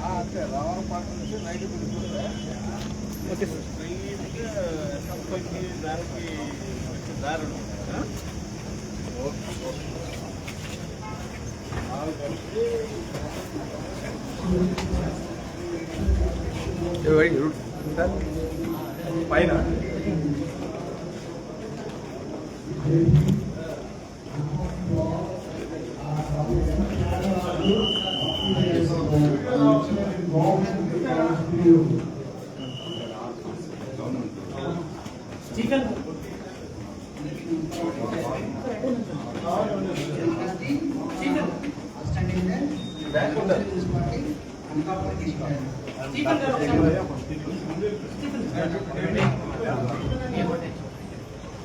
అంతే రావణపాట నుంచి night పిలుచుకుంటే okay sir దానికి దారి పైన చికెన్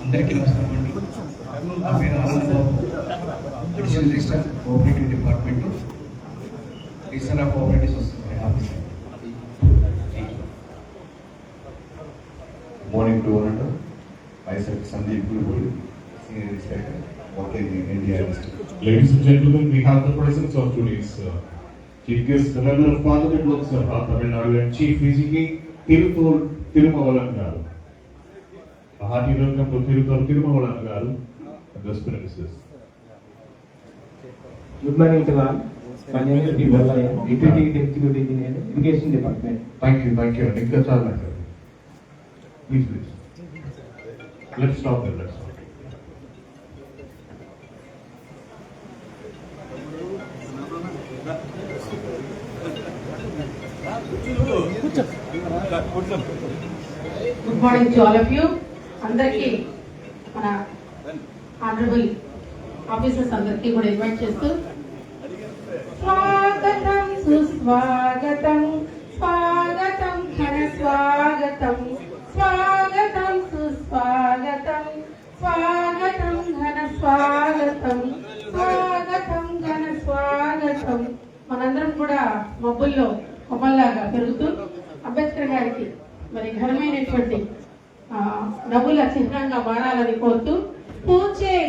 అందరికీ నమస్కారం అండి. నా పేరు Anandababu, additional register cooperative department, register of cooperative society officer. Morning to all. Myself Sandeep Gurupuri, Senior Inspector, working in India District. Ladies and gentlemen, we have the presence of today's Chief Guest, the Member of Parliament Lok Sabha, Tamil Nadu, and Chief Visiting Tirupur Tirumavalan garu. A hearty welcome to Tirupur Tirumavalan garu and those premises. Good morning to all. My name is Vallaya, Deputy Executive Engineer, Irrigation Department. Thank you. Nikka Chalna sir. Please. Let's stop there. Good morning to all of you. అందరికీ మన honourable officers అందరికీ కూడా invite చేస్తూ స్వాగతం సుస్వాగతం స్వాగతం ఘన స్వాగతం స్వాగతం సుస్వాగతం స్వాగతం ఘన స్వాగతం స్వాగతం ఘన స్వాగతం. మనందరం కూడా మబ్బుల్లో కొమ్మల్లాగా పెరుగుతూ అంబేద్కర్ గారికి మరి ఘనమైనటువంటి నవ్వుల చిహ్నంగా మారాలని కోరుతూ పూజే